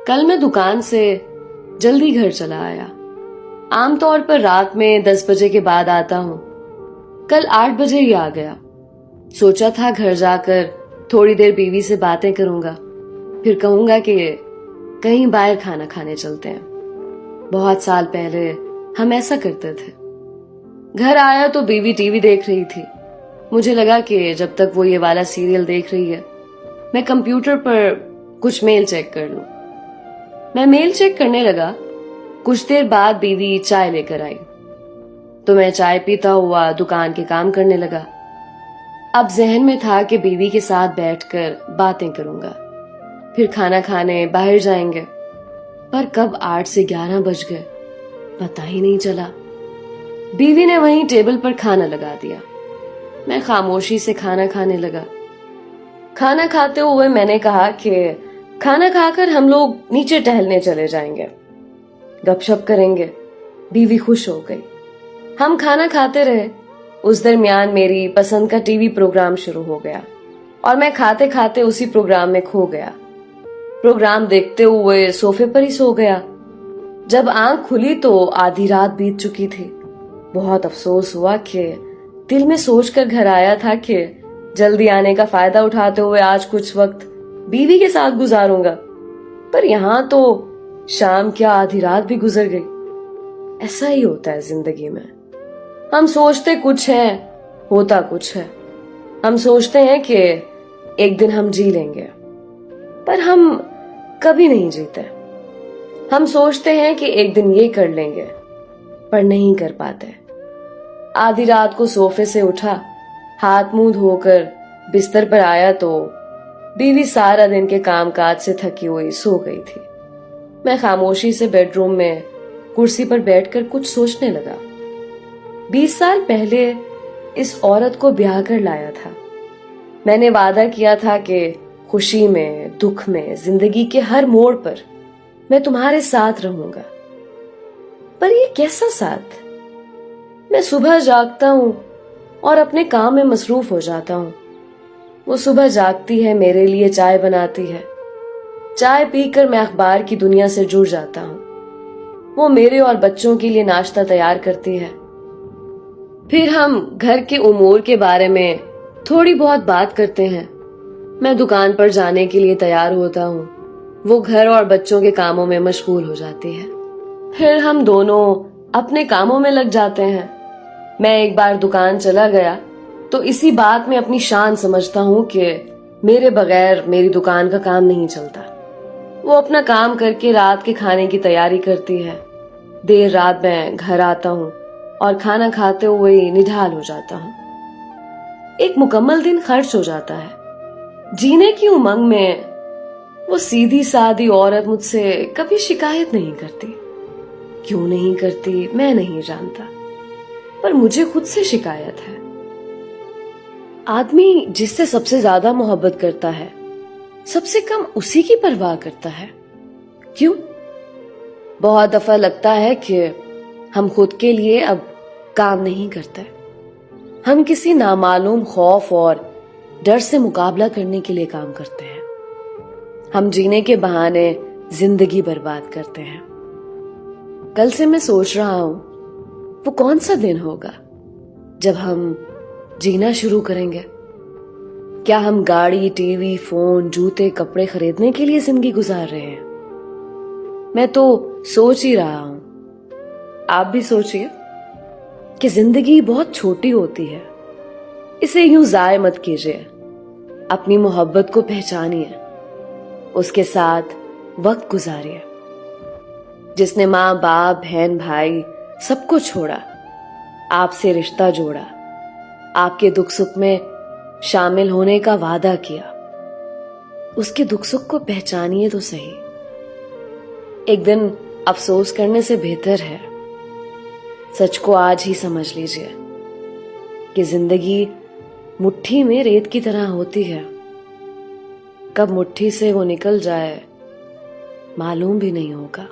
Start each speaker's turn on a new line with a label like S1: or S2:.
S1: کل میں دکان سے جلدی گھر چلا آیا. عام طور پر رات میں 10 بجے کے بعد آتا ہوں. کل 8 بجے ہی آ گیا. سوچا تھا گھر جا کر تھوڑی دیر بیوی سے باتیں کروں گا, پھر کہوں گا کہ کہیں باہر کھانا کھانے چلتے ہیں. بہت سال پہلے ہم ایسا کرتے تھے. گھر آیا تو بیوی ٹی وی دیکھ رہی تھی. مجھے لگا کہ جب تک وہ یہ والا سیریل دیکھ رہی ہے میں کمپیوٹر پر کچھ میل چیک کر لوں. میں میل چیک کرنے لگا. کچھ دیر بعد بیوی چائے لے کر آئی تو میں چائے پیتا ہوا دکان کے کام کرنے لگا. اب ذہن میں تھا کہ بیوی کے ساتھ بیٹھ کر باتیں کروں گا, پھر کھانا کھانے باہر جائیں گے. پر کب 8 سے 11 بج گئے پتہ ہی نہیں چلا. بیوی نے وہیں ٹیبل پر کھانا لگا دیا. میں خاموشی سے کھانا کھانے لگا. کھانا کھاتے ہوئے میں نے کہا کہ کھانا کھا کر ہم لوگ نیچے ٹہلنے چلے جائیں گے, گپ شپ کریں گے. بیوی خوش ہو گئی. ہم کھانا کھاتے رہے. اس درمیان میری پسند کا ٹی وی پروگرام شروع ہو گیا اور میں کھاتے کھاتے اسی پروگرام میں کھو گیا. پروگرام دیکھتے ہوئے صوفے پر ہی سو گیا. جب آنکھ کھلی تو آدھی رات بیت چکی تھی. بہت افسوس ہوا کہ دل میں سوچ کر گھر آیا تھا کہ جلدی آنے کا فائدہ اٹھاتے ہوئے آج کچھ وقت بیوی کے ساتھ گزاروں گا, پر یہاں تو شام کیا آدھی رات بھی گزر گئی. ایسا ہی ہوتا ہے زندگی میں. ہم سوچتے کچھ ہیں, ہوتا کچھ ہے. ہم سوچتے ہیں کہ ایک دن ہم جی لیں گے, پر ہم کبھی نہیں جیتے. ہم سوچتے ہیں کہ ایک دن یہ کر لیں گے, پر نہیں کر پاتے. آدھی رات کو صوفے سے اٹھا, ہاتھ منہ دھو کر بستر پر آیا تو بیوی سارا دن کے کام کاج سے تھکی ہوئی سو گئی تھی. میں خاموشی سے بیڈ روم میں کرسی پر بیٹھ کر کچھ سوچنے لگا. 20 سال پہلے اس عورت کو بیاہ کر لایا تھا. میں نے وعدہ کیا تھا کہ خوشی میں, دکھ میں, زندگی کے ہر موڑ پر میں تمہارے ساتھ رہوں گا. پر یہ کیسا ساتھ؟ میں صبح جاگتا ہوں اور اپنے کام میں مصروف ہو جاتا ہوں. وہ صبح جاگتی ہے, میرے لیے چائے بناتی ہے. چائے پی کر میں اخبار کی دنیا سے جڑ جاتا ہوں. وہ میرے اور بچوں کے لیے ناشتہ تیار کرتی ہے. پھر ہم گھر کے امور کے بارے میں تھوڑی بہت بات کرتے ہیں. میں دکان پر جانے کے لیے تیار ہوتا ہوں. وہ گھر اور بچوں کے کاموں میں مشغول ہو جاتی ہے. پھر ہم دونوں اپنے کاموں میں لگ جاتے ہیں. میں ایک بار دکان چلا گیا تو اسی بات میں اپنی شان سمجھتا ہوں کہ میرے بغیر میری دکان کا کام نہیں چلتا. وہ اپنا کام کر کے رات کے کھانے کی تیاری کرتی ہے. دیر رات میں گھر آتا ہوں اور کھانا کھاتے ہوئے ہی نڈھال ہو جاتا ہوں. ایک مکمل دن خرچ ہو جاتا ہے. جینے کی امنگ میں وہ سیدھی سادی عورت مجھ سے کبھی شکایت نہیں کرتی. کیوں نہیں کرتی میں نہیں جانتا, پر مجھے خود سے شکایت ہے. آدمی جس سے سب سے زیادہ محبت کرتا ہے سب سے کم اسی کی پرواہ کرتا ہے. کیوں؟ بہت دفعہ لگتا ہے کہ ہم خود کے لیے اب کام نہیں کرتے. ہم کسی نامعلوم خوف اور ڈر سے مقابلہ کرنے کے لیے کام کرتے ہیں. ہم جینے کے بہانے زندگی برباد کرتے ہیں. کل سے میں سوچ رہا ہوں وہ کون سا دن ہوگا جب ہم جینا شروع کریں گے. کیا ہم گاڑی, ٹی وی, فون, جوتے, کپڑے خریدنے کے لیے زندگی گزار رہے ہیں؟ میں تو سوچ ہی رہا ہوں. آپ بھی سوچئے کہ زندگی بہت چھوٹی ہوتی ہے. اسے یوں ضائع مت کیجیے. اپنی محبت کو پہچانیے, اس کے ساتھ وقت گزاریے. جس نے ماں باپ, بہن بھائی سب کو چھوڑا, آپ سے رشتہ جوڑا, آپ کے دکھ سکھ میں شامل ہونے کا وعدہ کیا, اس کے دکھ سکھ کو پہچانیے تو صحیح. ایک دن افسوس کرنے سے بہتر ہے سچ کو آج ہی سمجھ لیجئے کہ زندگی مٹھی میں ریت کی طرح ہوتی ہے. کب مٹھی سے وہ نکل جائے معلوم بھی نہیں ہوگا.